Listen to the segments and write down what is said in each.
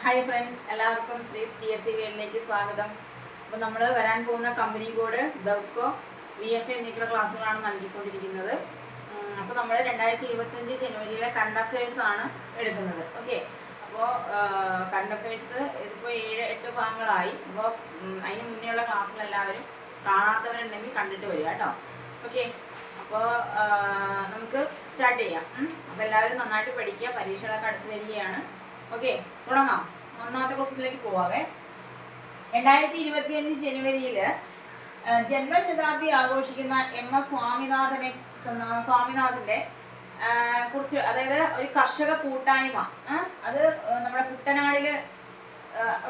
Hi friends, എല്ലാവർക്കും ശ്രീസ് PSC വേലിലേക്ക് സ്വാഗതം. അപ്പോൾ നമ്മൾ വരാൻ പോകുന്ന കമ്പനി കോഡ് ബെവ്കോ VFA എന്നിവയുടെ ക്ലാസ്സുകളാണ് നൽകിക്കൊണ്ടിരിക്കുന്നത്. അപ്പോൾ നമ്മൾ 2025 ജനുവരിയിലെ കറണ്ട് അഫയേഴ്സ് ആണ് എടുക്കുന്നത്. ഓക്കെ, അപ്പോൾ കറണ്ട് അഫയേഴ്സ് ഇതിപ്പോൾ 7-8 ഭാഗങ്ങളായി. അപ്പോൾ അതിന് മുന്നേയുള്ള ക്ലാസ്സുകളെല്ലാവരും കാണാത്തവരുണ്ടെങ്കിൽ കണ്ടിട്ട് വരിക കേട്ടോ. ഓക്കെ, അപ്പോൾ നമുക്ക് സ്റ്റാർട്ട് ചെയ്യാം. അപ്പോൾ എല്ലാവരും നന്നായിട്ട് പഠിക്കുക, പരീക്ഷകളൊക്കെ അടുത്ത് വരികയാണ്. ഓക്കെ, തുടങ്ങാം. ഒന്നാമത്തെ ക്വസ്റ്റ്യനിലേക്ക് പോവാവേ. 2025 ജനുവരിയിൽ ജന്മശതാബ്ദി ആഘോഷിക്കുന്ന MS സ്വാമിനാഥന്റെ കുറിച്ച്, അതായത് ഒരു കർഷക കൂട്ടായ്മ, അത് നമ്മുടെ കുട്ടനാടിൽ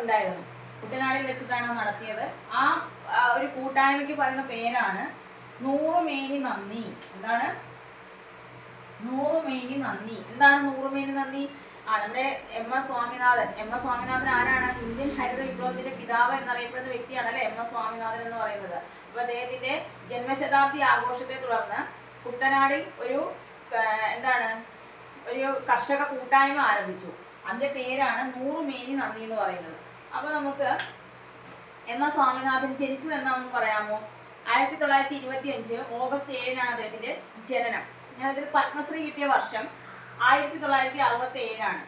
ഉണ്ടായിരുന്നു. കുട്ടനാടിൽ വെച്ചിട്ടാണ് നടത്തിയത്. ആ ഒരു കൂട്ടായ്മയ്ക്ക് പറയുന്ന പേരാണ് 100 മേനി നന്ദി. എന്താണ് 100 മേനി നന്ദി? എന്താണ് 100 മേനി നന്ദി? നമ്മുടെ MS സ്വാമിനാഥൻ ആരാണ്? ഇന്ത്യൻ ഹരിത വിപ്ലവത്തിന്റെ പിതാവ് എന്നറിയപ്പെടുന്ന വ്യക്തിയാണ് അല്ലെ MS സ്വാമിനാഥൻ എന്ന് പറയുന്നത്. അപ്പൊ അദ്ദേഹത്തിന്റെ ജന്മശതാബ്ദി ആഘോഷത്തെ തുടർന്ന് കുട്ടനാടിൽ ഒരു ഒരു കർഷക കൂട്ടായ്മ ആരംഭിച്ചു. അതിന്റെ പേരാണ് 100 മേനി നന്ദി എന്ന് പറയുന്നത്. അപ്പൊ നമുക്ക് MS സ്വാമിനാഥൻ ജനിച്ചത് എന്നാന്ന് പറയാമോ? 1925 ഓഗസ്റ്റ് 7 അദ്ദേഹത്തിന്റെ ജനനം. അതിൽ പത്മശ്രീ കിട്ടിയ വർഷം 1967.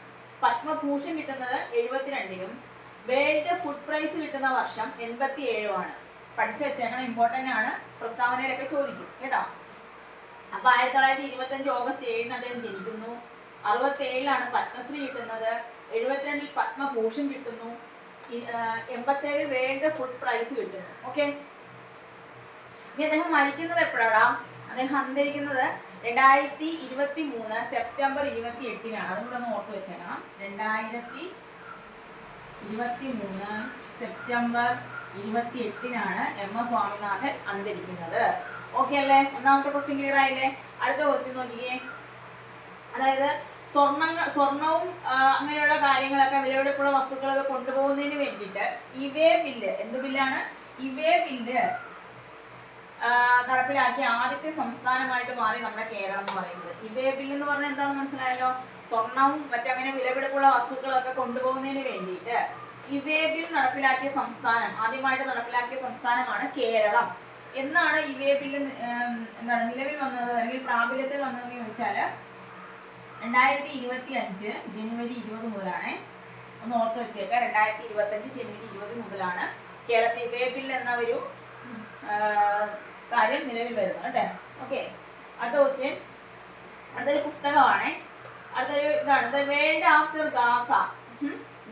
പത്മഭൂഷൺ കിട്ടുന്നത് 72ലും വേൾഡ് ഫുഡ് പ്രൈസ് കിട്ടുന്ന വർഷം 87. പഠിച്ചു വെച്ചേക്കണം, ഇമ്പോർട്ടൻ്റ് ആണ്, പ്രസ്താവനയിലൊക്കെ ചോദിക്കും കേട്ടോ. അപ്പൊ 1925 ഓഗസ്റ്റ് 7 അദ്ദേഹം ജനിക്കുന്നു. 67 പത്മശ്രീ കിട്ടുന്നത്, 72 പത്മഭൂഷൺ കിട്ടുന്നു, 87 വേൾഡ് ഫുഡ് പ്രൈസ് കിട്ടുന്നു. ഓക്കെ, ഇനി അദ്ദേഹം മരിക്കുന്നത് എപ്പോഴാണ്? അദ്ദേഹം അന്തരിക്കുന്നത് 2023 സെപ്റ്റംബർ 28. അതും കൂടെ ഒന്ന് ഓർത്ത് വെച്ചേക്കണം. 2023 സെപ്റ്റംബർ 28 MS സ്വാമിനാഥൻ അന്തരിക്കുന്നത്. ഓക്കെ അല്ലേ? ഒന്നാമത്തെ ക്വസ്റ്റ്യൻ ക്ലിയർ ആയില്ലേ? അടുത്ത ക്വസ്റ്റ്യൻ നോക്കിയേ. അതായത് സ്വർണവും അങ്ങനെയുള്ള കാര്യങ്ങളൊക്കെ, വിലപിടിപ്പുള്ള വസ്തുക്കളൊക്കെ കൊണ്ടുപോകുന്നതിന് വേണ്ടിയിട്ട് ഇവേ ബില്ല്, എന്ത് ബില്ലാണ്? ഇവേ ബില്ല് നടപ്പിലാക്കിയ ആദ്യത്തെ സംസ്ഥാനമായിട്ട് മാറി നമ്മുടെ കേരളം എന്ന് പറയുന്നത്. ഇവേ ബില്ല് എന്ന് പറഞ്ഞാൽ എന്താണെന്ന് മനസ്സിലായല്ലോ? സ്വർണവും മറ്റങ്ങനെ വിലപിടിപ്പുള്ള വസ്തുക്കളൊക്കെ കൊണ്ടുപോകുന്നതിന് വേണ്ടിയിട്ട് ഇവേ ബിൽ നടപ്പിലാക്കിയ സംസ്ഥാനം, ആദ്യമായിട്ട് നടപ്പിലാക്കിയ സംസ്ഥാനമാണ് കേരളം. എന്നാണ് ഇവേ ബില്ല് നിലവിൽ വന്നത് അല്ലെങ്കിൽ പ്രാബല്യത്തിൽ വന്നതെന്ന് ചോദിച്ചാൽ 2025 ജനുവരി 20 മുതലാണ്. ഒന്ന് ഓർത്ത് വെച്ചേക്കാം. 2025 ജനുവരി 20 മുതലാണ് കേരളത്തിൽ ഇവേ ബിൽ എന്ന ഒരു കാര്യം നിലവിൽ വരുന്നത് കേട്ടോ. ഓക്കെ, അടുത്ത ക്വസ്റ്റ്യൻ, അടുത്തൊരു പുസ്തകമാണ്. അടുത്തൊരു ഇതാണ് the world after Gaza.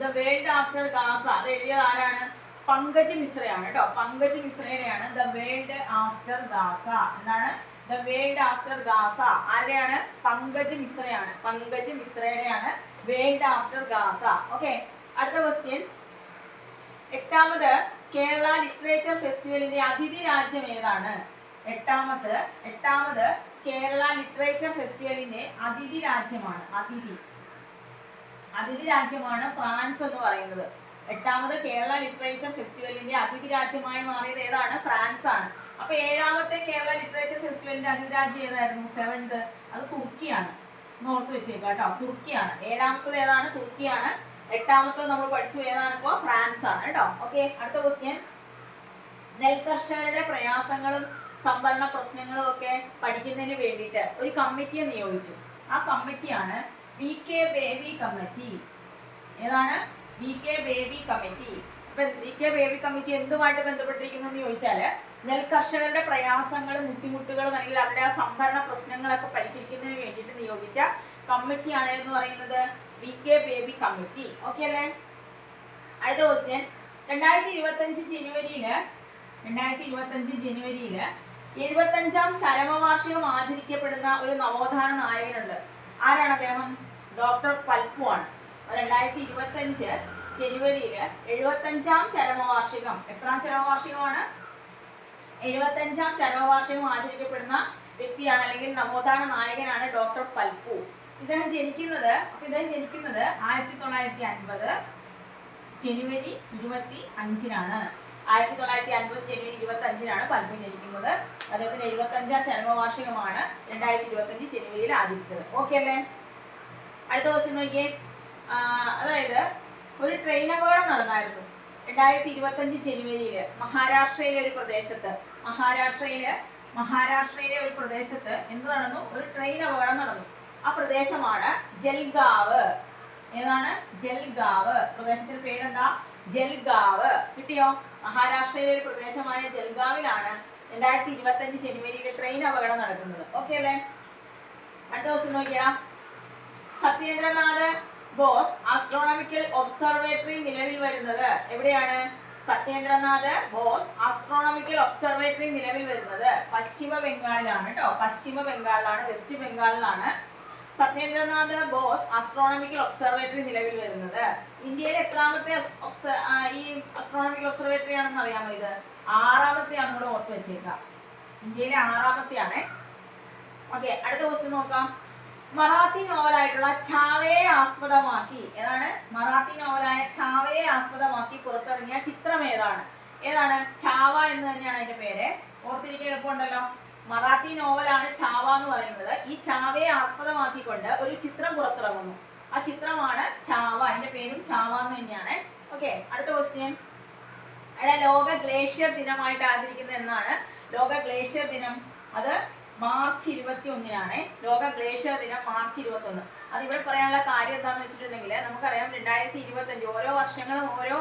The world after Gaza അത് എഴുതിയത് ആരാണ്? പങ്കജ് മിശ്രയാണ് കേട്ടോ. പങ്കജ് മിശ്രയുടെയാണ് ദ വേൾഡ് ആഫ്റ്റർ ഗാസ. എന്താണ് ദ വേൾഡ് ആഫ്റ്റർ ഗാസ? ആരുടെയാണ്? പങ്കജ് മിശ്രയാണ്. പങ്കജ് മിശ്രയുടെയാണ് വേൾഡ് ആഫ്റ്റർ ഗാസ. ഓക്കെ, അടുത്ത ക്വസ്റ്റ്യൻ, 8ാമത് കേരള ലിറ്ററേച്ചർ ഫെസ്റ്റിവലിന്റെ അതിഥി രാജ്യം ഏതാണ്? എട്ടാമത് കേരള ലിറ്ററേച്ചർ ഫെസ്റ്റിവലിന്റെ അതിഥി രാജ്യമാണ്. അതിഥി രാജ്യമാണ് ഫ്രാൻസ് എന്ന് പറയുന്നത്. 8ാമത് കേരള ലിറ്ററേച്ചർ ഫെസ്റ്റിവലിന്റെ അതിഥി രാജ്യമായി മാറിയത് ഏതാണ്? ഫ്രാൻസ് ആണ്. അപ്പൊ 7ാമത്തെ കേരള ലിറ്ററേച്ചർ ഫെസ്റ്റിവലിന്റെ അതിഥി രാജ്യം ഏതായിരുന്നു? 7th അത് തുർക്കിയാണ്. ഓർത്ത് വെച്ചേക്കാം കേട്ടോ, തുർക്കിയാണ്. 7ാമത്തത് ഏതാണ്? തുർക്കിയാണ്. 8ാമത്തത് നമ്മൾ പഠിച്ചു ഏതാണ്? ഇപ്പോൾ ഫ്രാൻസ് ആണ് കേട്ടോ. ഓക്കെ, അടുത്ത ക്വസ്റ്റ്യൻ, നെൽകർഷകരുടെ പ്രയാസങ്ങളും സംഭരണ പ്രശ്നങ്ങളും ഒക്കെ പഠിക്കുന്നതിന് വേണ്ടിയിട്ട് ഒരു കമ്മിറ്റിയെ നിയോഗിച്ചു. ആ കമ്മിറ്റിയാണ് VK ബേബി കമ്മിറ്റി. ഏതാണ്? VK baby committee. അപ്പൊ VK ബേബി കമ്മിറ്റി എന്തുമായിട്ട് ബന്ധപ്പെട്ടിരിക്കുന്നു എന്ന് ചോദിച്ചാൽ നെൽകർഷകരുടെ പ്രയാസങ്ങളും ബുദ്ധിമുട്ടുകളും അല്ലെങ്കിൽ അവരുടെ ആ സംഭരണ പ്രശ്നങ്ങളൊക്കെ പരിഹരിക്കുന്നതിന് വേണ്ടിയിട്ട് നിയോഗിച്ച കമ്മിറ്റിയാണ് എന്ന് പറയുന്നത് VK ബേബി കമ്മിറ്റി. ഓക്കെ അല്ലേ? അടുത്ത ക്വസ്റ്റ്യൻ, 2025 ജനുവരിയിൽ 75ാം ചരമവാർഷികം ആചരിക്കപ്പെടുന്ന ഒരു നവോത്ഥാന നായകനുണ്ട്. ആരാണ് അദ്ദേഹം? ഡോക്ടർ പൽപ്പു ആണ്. 2025 ജനുവരിയിൽ 75ാം ചരമവാർഷികം. എത്രാം ചരമവാർഷികമാണ്? 75ാം ചരമവാർഷികം ആചരിക്കപ്പെടുന്ന വ്യക്തിയാണ് അല്ലെങ്കിൽ നവോത്ഥാന നായകനാണ് ഡോക്ടർ പൽപ്പു. ഇദ്ദേഹം ജനിക്കുന്നത് 1950 ജനുവരി 25 1950 ജനുവരി 25 പൽപ്പു ജനിക്കുന്നത്. അദ്ദേഹത്തിന്റെ 75ാം ചരമവാർഷികമാണ് 2025 ജനുവരിയിൽ ആചരിച്ചത്. ഓക്കെ അല്ലേ? അടുത്ത ക്വസ്റ്റ്യൻ നോക്കിയേ. അതായത് ഒരു ട്രെയിൻ അപകടം നടന്നായിരുന്നു 2025 ജനുവരിയിൽ മഹാരാഷ്ട്രയിലെ ഒരു പ്രദേശത്ത്. മഹാരാഷ്ട്രയിലെ ഒരു പ്രദേശത്ത് എന്ത് നടന്നു? ഒരു ട്രെയിൻ അപകടം നടന്നു. ആ പ്രദേശമാണ് ജൽഗാവ്. ഏതാണ്? ജൽഗാവ്. പ്രദേശത്തിന്റെ പേരെന്താ? ജൽഗാവ്. കിട്ടിയോ? മഹാരാഷ്ട്രയിലെ ഒരു പ്രദേശമായ ജൽഗാവിലാണ് 2025 ജനുവരിയിൽ ട്രെയിൻ അപകടം നടക്കുന്നത്. ഓക്കെ അല്ലേ? അടുത്ത ദിവസം നോക്കിയാ, സത്യേന്ദ്രനാഥ് ബോസ് ആസ്ട്രോണമിക്കൽ ഒബ്സർവേറ്ററി നിലവിൽ വരുന്നത് എവിടെയാണ്? സത്യേന്ദ്രനാഥ് ബോസ് ആസ്ട്രോണമിക്കൽ ഒബ്സർവേറ്ററി നിലവിൽ വരുന്നത് പശ്ചിമ ബംഗാളിലാണ് കേട്ടോ. പശ്ചിമ ബംഗാളിലാണ്, വെസ്റ്റ് ബംഗാളിലാണ് സത്യേന്ദ്രനാഥ് ബോസ് ആസ്ട്രോണമിക്കൽ ഒബ്സർവേറ്ററി നിലവിൽ വരുന്നത്. ഇന്ത്യയിലെ എത്രാമത്തെ ഈ ആസ്ട്രോണമിക്കൽ ഒബ്സർവേറ്ററി ആണെന്ന് അറിയാമോ? ഇത് 6ാമത്തെയാണ്. കൂടെ ഓർത്ത് വെച്ചേക്കാം. ഇന്ത്യയിലെ 6ാമത്തെയാണ്. ഓക്കെ, അടുത്ത ക്വസ്റ്റ്യൻ നോക്കാം. മറാത്തി നോവലായിട്ടുള്ള ഛാവയെ ആസ്പദമാക്കി, ഏതാണ്? മറാത്തി നോവലായ ഛാവയെ ആസ്പദമാക്കി പുറത്തിറങ്ങിയ ചിത്രം ഏതാണ്? ഛാവ എന്ന് തന്നെയാണ് അതിന്റെ പേര്. ഓർത്തിരിക്കാൻ എളുപ്പമുണ്ടല്ലോ. മറാത്തി നോവലാണ് ഛാവ എന്ന് പറയുന്നത്. ഈ ഛാവയെ ആസ്പദമാക്കിക്കൊണ്ട് ഒരു ചിത്രം പുറത്തിറങ്ങുന്നു. ആ ചിത്രമാണ് ഛാവ. അതിന്റെ പേരും ഛാവ എന്ന് തന്നെയാണ്. ഓക്കെ, അടുത്ത ക്വസ്റ്റ്യൻ. ലോക ഗ്ലേഷ്യർ ദിനമായിട്ട് ആചരിക്കുന്നത് എന്നാണ്? ലോക ഗ്ലേഷ്യർ ദിനം അത് മാർച്ച് 21-നാണ്. ലോക ഗ്ലേഷ്യർ ദിനം മാർച്ച് 21. അതിവിടെ പറയാനുള്ള കാര്യം എന്താണെന്ന് വെച്ചിട്ടുണ്ടെങ്കിൽ, നമുക്കറിയാം 2025 ഓരോ വർഷങ്ങളും ഓരോ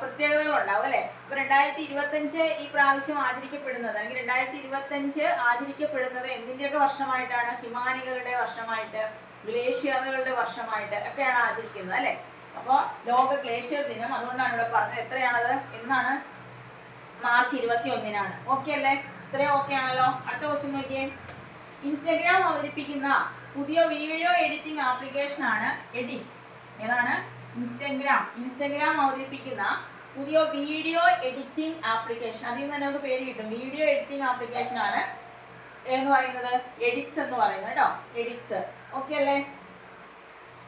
പ്രത്യേകതകളുണ്ടാവും അല്ലേ? ഇപ്പൊ 2025 ഈ പ്രാവശ്യം ആചരിക്കപ്പെടുന്നത്, അല്ലെങ്കിൽ 2025 ആചരിക്കപ്പെടുന്നത് എന്തിൻ്റെയൊക്കെ വർഷമായിട്ടാണ്? ഹിമാനികളുടെ വർഷമായിട്ട്, ഗ്ലേഷ്യറുകളുടെ വർഷമായിട്ട് ഒക്കെയാണ് ആചരിക്കുന്നത് അല്ലേ? അപ്പോൾ ലോക ഗ്ലേഷ്യർ ദിനം അതുകൊണ്ടാണ് ഇവിടെ പറഞ്ഞത്. എത്രയാണത്? എന്നാണ്? മാർച്ച് 21-നാണ്. ഓക്കെ അല്ലേ? ഇത്രയും ഓക്കെ ആണല്ലോ. അടുത്ത ക്വസ്റ്റ്യൻ നോക്കിയേ. ഇൻസ്റ്റഗ്രാം അവതരിപ്പിക്കുന്ന പുതിയ വീഡിയോ എഡിറ്റിംഗ് ആപ്ലിക്കേഷൻ ആണ് എഡിറ്റ്സ്. ഏതാണ്? ഇൻസ്റ്റഗ്രാം അവതരിപ്പിക്കുന്ന പുതിയ വീഡിയോ എഡിറ്റിംഗ് ആപ്ലിക്കേഷൻ. അതിൽ നിന്ന് തന്നെ നമുക്ക് പേര് കിട്ടും. വീഡിയോ എഡിറ്റിംഗ് ആപ്ലിക്കേഷൻ ആണ് എന്ന് പറയുന്നത് എഡിറ്റ്സ് എന്ന് പറയുന്നത് കേട്ടോ. എഡിറ്റ്സ്. ഓക്കെ അല്ലേ?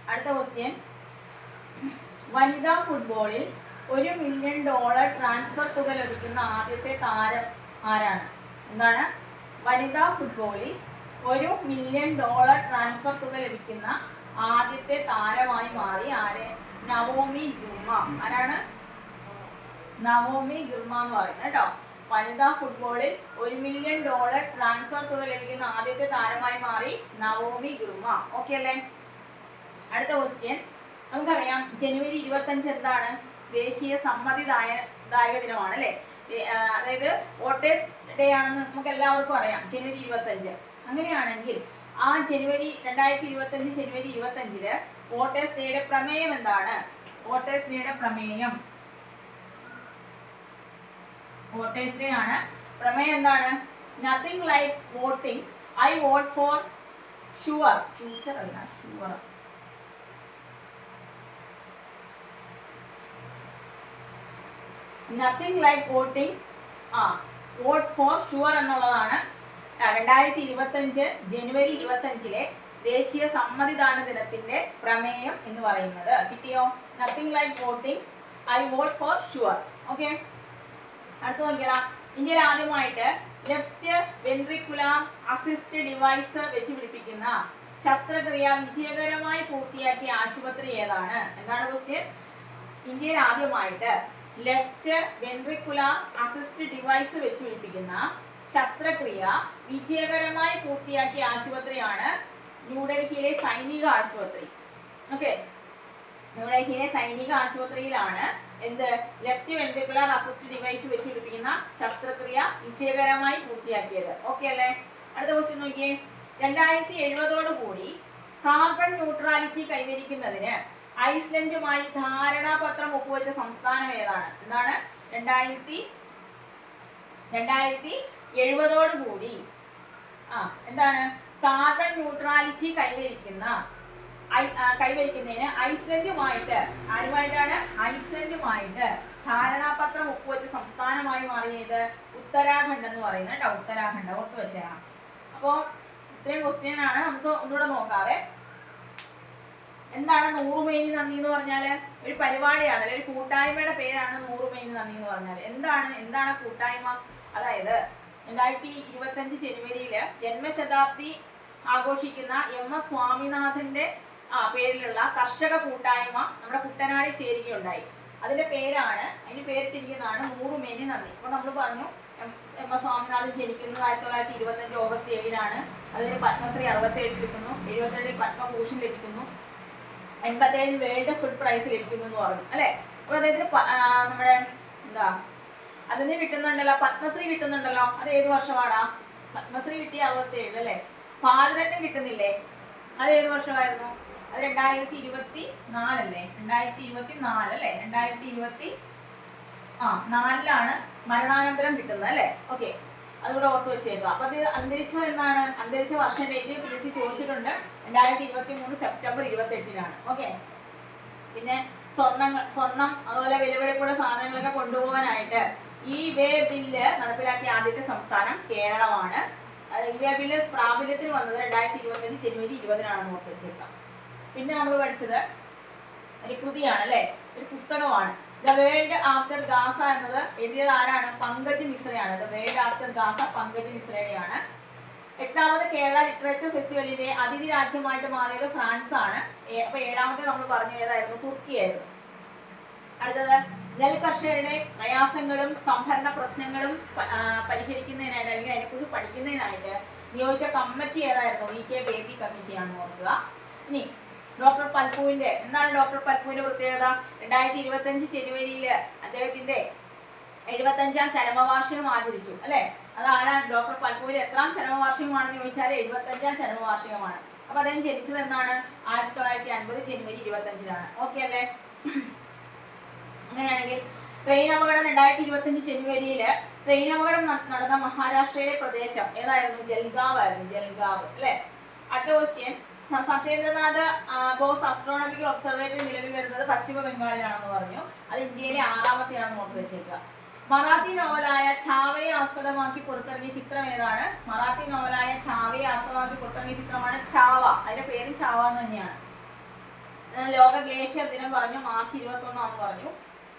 അടുത്ത ക്വസ്റ്റ്യൻ. വനിതാ ഫുട്ബോളിൽ $1 മില്യൺ ട്രാൻസ്ഫർ തുക ലഭിക്കുന്ന ആദ്യത്തെ താരം ആരാണ്? എന്താണ്? വനിതാ ഫുട്ബോളിൽ $1 മില്യൺ ട്രാൻസ്ഫർ തുക ലഭിക്കുന്ന ആദ്യത്തെ താരമായി മാറി ആരെ? നവോമി ഗിർമ. ആരാണ്? നവോമി ഗിർമ എന്ന് പറയുന്നത് കേട്ടോ. വനിതാ ഫുട്ബോളിൽ $1 മില്യൺ ട്രാൻസ്ഫർ തുക ലഭിക്കുന്ന ആദ്യത്തെ താരമായി മാറി നവോമി ഗിർമ. ഓക്കെ അല്ലേ? അടുത്ത ക്വസ്റ്റ്യൻ. നമുക്കറിയാം ജനുവരി 25 എന്താണ്? ദേശീയ സമ്മതിദായക ദിനമാണ് അല്ലേ? അതായത് വോട്ടേഴ്സ് ഡേ ആണെന്ന് നമുക്ക് എല്ലാവർക്കും അറിയാം. ജനുവരി 25. അങ്ങനെയാണെങ്കിൽ ആ 2025 ജനുവരി 25 വോട്ടേഴ്സ് ഡേയുടെ പ്രമേയം എന്താണ്? വോട്ടേഴ്സ് ഡേയുടെ പ്രമേയം, വോട്ടേഴ്സ് ഡേ ആണ്. പ്രമേയം എന്താണ്? Nothing like voting, I vote for sure. Future അല്ല, sure. Nothing like voting, vote for sure എന്നുള്ളതാണ് 2025 ജനുവരി 25 ദേശീയ സമ്മതിദാന ദിനത്തിന്റെ പ്രമേയം എന്ന് പറയുന്നത്. കിട്ടിയോ? Nothing like voting, I vote for sure. Okay, അടുത്ത നോക്കിയാ. ഇന്ത്യയിൽ ആദ്യമായിട്ട് ലെഫ്റ്റ് വെൻട്രിക്കുലാർ അസിസ്റ്റ് ഡിവൈസ് വെച്ച് പിടിപ്പിക്കുന്ന ശസ്ത്രക്രിയ വിജയകരമായി പൂർത്തിയാക്കിയ ആശുപത്രി ഏതാണ്? എന്താണ് ക്വസ്റ്റ്യൻ? ഇന്ത്യയിൽ ആദ്യമായിട്ട് ലെഫ്റ്റ് വെൻട്രിക്കുലാർ അസിസ്റ്റ് ഡിവൈസ് വെച്ച് പിടിപ്പിക്കുന്ന ശസ്ത്രക്രിയ വിജയകരമായി പൂർത്തിയാക്കിയ ആശുപത്രിയാണ് ന്യൂഡൽഹിയിലെ സൈനിക ആശുപത്രി. ഓക്കെ, ന്യൂഡൽഹിയിലെ സൈനിക ആശുപത്രിയിലാണ് എന്ത്? ലെഫ്റ്റ് വെൻട്രിക്കുലാർ അസിസ്റ്റ് ഡിവൈസ് വെച്ച് പിടിപ്പിക്കുന്ന ശസ്ത്രക്രിയ വിജയകരമായി പൂർത്തിയാക്കിയത്. ഓക്കെ അല്ലേ? അടുത്ത ക്വസ്റ്റ്യൻ നോക്കിയേ. 2070 കാർബൺ ന്യൂട്രാലിറ്റി കൈവരിക്കുന്നതിന് ഐസ്ലൻഡുമായി ധാരണാപത്രം ഒപ്പുവെച്ച സംസ്ഥാനം ഏതാണ്? എന്താണ്? 2070 എന്താണ്? കാർബൺ ന്യൂട്രാലിറ്റി കൈവരിക്കുന്നതിന് ഐസ്ലൻഡുമായിട്ട്, ആരുമായിട്ടാണ്? ഐസ്ലൻഡുമായിട്ട് ധാരണാപത്രം ഒപ്പുവെച്ച സംസ്ഥാനമായി മാറിയത് ഉത്തരാഖണ്ഡ് എന്ന് പറയുന്നത് കേട്ടോ. ഉത്തരാഖണ്ഡ് ഓർത്ത് വെച്ചാണ്. അപ്പോൾ ഇത്രയും ക്വസ്റ്റ്യൻ ആണ്. നമുക്ക് ഒന്നുകൂടെ നോക്കാവേ. എന്താണ് 100 മെയിനി നന്ദി എന്ന് പറഞ്ഞാൽ? ഒരു പരിപാടിയാണ്, അല്ലെങ്കിൽ ഒരു കൂട്ടായ്മയുടെ പേരാണ് 100 മെയിനി നന്ദി എന്ന് പറഞ്ഞാൽ. എന്താണ് കൂട്ടായ്മ? അതായത് 2025 ജനുവരിയിൽ ജന്മശതാബ്ദി ആഘോഷിക്കുന്ന MS സ്വാമിനാഥന്റെ പേരിലുള്ള കർഷക കൂട്ടായ്മ നമ്മുടെ കുട്ടനാടിൽ ചേരുകയുണ്ടായി. അതിന്റെ പേരാണ്, അതിന് പേരിട്ടിരിക്കുന്നതാണ് 100 മേനി നന്ദി. അപ്പോൾ നമ്മൾ പറഞ്ഞു എം എസ് സ്വാമിനാഥൻ ജനിക്കുന്നത് 1925 ഓഗസ്റ്റ് 7-നാണ്. അതിന് പത്മശ്രീ 67 കിട്ടുന്നു, 72 പത്മഭൂഷൺ ലഭിക്കുന്നു, 87 വേൾഡ് ഫുഡ് പ്രൈസ് ലഭിക്കുന്നു എന്ന് പറഞ്ഞു അല്ലേ. അപ്പോൾ അദ്ദേഹത്തിന് നമ്മുടെ എന്താ അതിന് കിട്ടുന്നുണ്ടല്ലോ, പത്മശ്രീ കിട്ടുന്നുണ്ടല്ലോ. അത് ഏത് വർഷമാണാ? പത്മശ്രീ കിട്ടിയ 67 അല്ലേ. ഭാരതരത്നം കിട്ടുന്നില്ലേ? അത് ഏത് വർഷമായിരുന്നു? അത് 2024 അല്ലേ, 2024 അല്ലേ, 2024 മരണാനന്തരം കിട്ടുന്നത് അല്ലേ. ഓക്കെ, അതുകൂടെ ഓർത്ത് വെച്ചേക്കുക. അപ്പൊ അത് അന്തരിച്ചത് എന്നാണ്? അന്തരിച്ച വർഷം ഡേറ്റ് PSC ചോദിച്ചിട്ടുണ്ട്. 2023 സെപ്റ്റംബർ 28-നാണ്. ഓക്കെ, പിന്നെ സ്വർണം അതുപോലെ വിലപിടിപ്പുള്ള സാധനങ്ങളൊക്കെ കൊണ്ടുപോകാനായിട്ട് ഈ വേ ബില്ല് നടപ്പിലാക്കിയ ആദ്യത്തെ സംസ്ഥാനം കേരളമാണ്. ഈ വേ ബില്ല് പ്രാബല്യത്തിൽ വന്നത് 2025 ജനുവരി 20-നാണെന്ന് ഓർത്ത് വെച്ചേക്കാം. പിന്നെ നമ്മൾ പഠിച്ചത് ഒരു കൃതിയാണ് അല്ലേ, ഒരു പുസ്തകമാണ്. ദ വേൾഡ് ആഫ്റ്റർ ഗാസ എന്നത് എഴുതിയത് ആരാണ്? പങ്കജ് മിശ്രയാണ്. The world after Gaza Pankaj മിശ്രയുടെയാണ്. 8ാമത് കേരള ലിറ്ററേച്ചർ ഫെസ്റ്റിവലിന്റെ അതിഥി രാജ്യമായിട്ട് മാറിയത് ഫ്രാൻസ് ആണ്. അപ്പൊ 7ാമത്തെ നമ്മൾ പറഞ്ഞു ഏതായിരുന്നു? തുർക്കിയായിരുന്നു. അടുത്തത് നെൽകർഷകരുടെ പ്രയാസങ്ങളും സംഭരണ പ്രശ്നങ്ങളും പരിഹരിക്കുന്നതിനായിട്ട് അല്ലെങ്കിൽ അതിനെക്കുറിച്ച് പഠിക്കുന്നതിനായിട്ട് നിയോഗിച്ച കമ്മിറ്റി ഏതായിരുന്നു? VK ബേബി കമ്മിറ്റിയാണെന്ന് ഓർക്കുക. ഇനി ഡോക്ടർ പൽപുവിന്റെ എന്താണ് ഡോക്ടർ പൽപുവിന്റെ പ്രത്യേകത? 2025 ജനുവരിയിൽ അദ്ദേഹത്തിന്റെ 75ാം ചരമവാർഷികം ആചരിച്ചു അല്ലെ. അത് ആരാണ്? ഡോക്ടർ പൽപുവിന്റെ എത്രാം ചരമവാർഷികമാണെന്ന് ചോദിച്ചാൽ 75ാം ചരമവാർഷികമാണ്. അപ്പൊ അദ്ദേഹം ജനിച്ചത് എന്നാണ്? 1950 ജനുവരി 25-നാണ്. ഓക്കെ അല്ലേ? അങ്ങനെയാണെങ്കിൽ ട്രെയിൻ അപകടം 2025 ജനുവരിയിൽ ട്രെയിൻ അപകടം നടന്ന മഹാരാഷ്ട്രയിലെ പ്രദേശം ഏതായിരുന്നു? ജൽഗാവ് ആയിരുന്നു. ജൽഗാവ് അല്ലെ. അടുത്ത question, Satyendranath boss astronomical observatory നിലവിൽ വരുന്നത് പശ്ചിമ ബംഗാളിലാണെന്ന് പറഞ്ഞു. അത് ഇന്ത്യയിലെ 6ാമത്തെയാണെന്ന് ഓർത്ത് വെച്ചേക്കുക. മറാത്തി നോവലായ ഛാവയെ ആസ്പദമാക്കി പുറത്തിറങ്ങിയ ചിത്രം ഏതാണ്? മറാത്തി നോവലായ ഛാവയെ ആസ്പദമാക്കി പുറത്തിറങ്ങിയ ചിത്രമാണ് ഛാവ. അതിന്റെ പേരും ഛാവ എന്ന് തന്നെയാണ്. ലോക ഗ്ലേഷ്യർ ദിനം പറഞ്ഞു, മാർച്ച് 21 പറഞ്ഞു.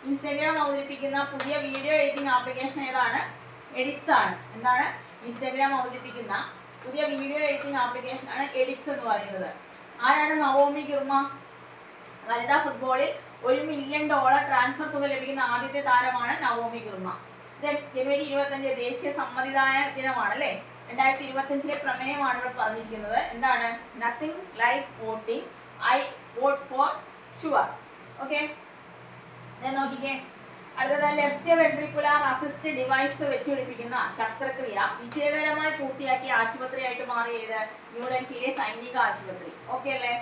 ഇൻസ്റ്റാഗ്രാം അവതരിപ്പിക്കുന്ന പുതിയ വീഡിയോ എഡിറ്റിംഗ് ആപ്ലിക്കേഷൻ ഏതാണ്? എഡിറ്റ്സ് ആണ്. എന്താണ്? ഇൻസ്റ്റാഗ്രാം അവതരിപ്പിക്കുന്ന പുതിയ വീഡിയോ എഡിറ്റിംഗ് ആപ്ലിക്കേഷൻ ആണ് എഡിറ്റ്സ് എന്ന് പറയുന്നത്. ആരാണ്? നവോമി ഗുർമ. വനിതാ ഫുട്ബോളിൽ $1 മില്യൺ ട്രാൻസ്ഫർ തുക ലഭിക്കുന്ന ആദ്യത്തെ താരമാണ് നവോമി ഗുർമ. ജനുവരി 25 ദേശീയ സമ്മതിദാന ദിനമാണ് അല്ലേ. 2025 പ്രമേയമാണ് ഇവിടെ പറഞ്ഞിരിക്കുന്നത്. എന്താണ്? Nothing like voting, I vote for sure. Okay, നോക്കിക്കേ. അടുത്തത് ലെഫ്റ്റ് വെൻട്രിക്കുലാർ അസിസ്റ്റ് ഡിവൈസ് വെച്ച് പിടിപ്പിക്കുന്ന ശസ്ത്രക്രിയ വിജയകരമായി പൂർത്തിയാക്കിയ ആശുപത്രിയായിട്ട് മാറിയത് ന്യൂഡൽഹിയിലെ സൈനിക ആശുപത്രി. ഓക്കെ അല്ലേ.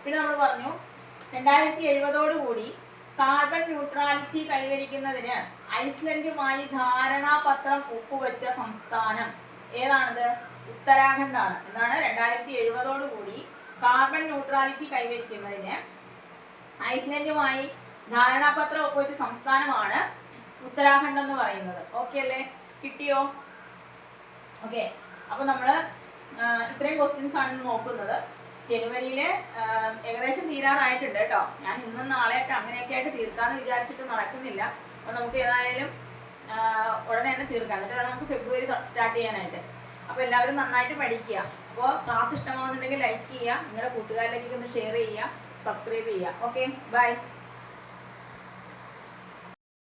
പിന്നെ നമ്മൾ പറഞ്ഞു 2070 കാർബൺ ന്യൂട്രാലിറ്റി കൈവരിക്കുന്നതിന് ഐസ്ലൻഡുമായി ധാരണാപത്രം ഒപ്പുവെച്ച സംസ്ഥാനം ഏതാണത്? ഉത്തരാഖണ്ഡാണ്. എന്താണ്? 2070 കാർബൺ ന്യൂട്രാലിറ്റി കൈവരിക്കുന്നതിന് ഐസ്ലൻഡുമായി ധാരണാപത്രം ഒപ്പുവെച്ച സംസ്ഥാനമാണ് ഉത്തരാഖണ്ഡ് എന്ന് പറയുന്നത്. ഓക്കെ അല്ലേ? കിട്ടിയോ? ഓക്കെ, അപ്പൊ നമ്മള് ഇത്രയും ക്വസ്റ്റ്യൻസ് ആണ് നോക്കുന്നത്. ജനുവരിയില് ഏകദേശം തീരാറായിട്ടുണ്ട് കേട്ടോ. ഞാൻ ഇന്നും നാളെയൊക്കെ അങ്ങനെയൊക്കെ ആയിട്ട് തീർക്കാന്ന് വിചാരിച്ചിട്ട് നടക്കുന്നില്ല. അപ്പൊ നമുക്ക് ഏതായാലും ഉടനെ തന്നെ തീർക്കാം. എന്നിട്ട് വേണം നമുക്ക് ഫെബ്രുവരി സ്റ്റാർട്ട് ചെയ്യാനായിട്ട്. അപ്പോൾ എല്ലാവരും നന്നായിട്ട് പഠിക്കുക. അപ്പോൾ ക്ലാസ് ഇഷ്ടമാകുന്നുണ്ടെങ്കിൽ ലൈക്ക് ചെയ്യുക, നിങ്ങളുടെ കൂട്ടുകാരിലേക്ക് ഒന്ന് ഷെയർ ചെയ്യുക, സബ്സ്ക്രൈബ് ചെയ്യുക. Okay, by.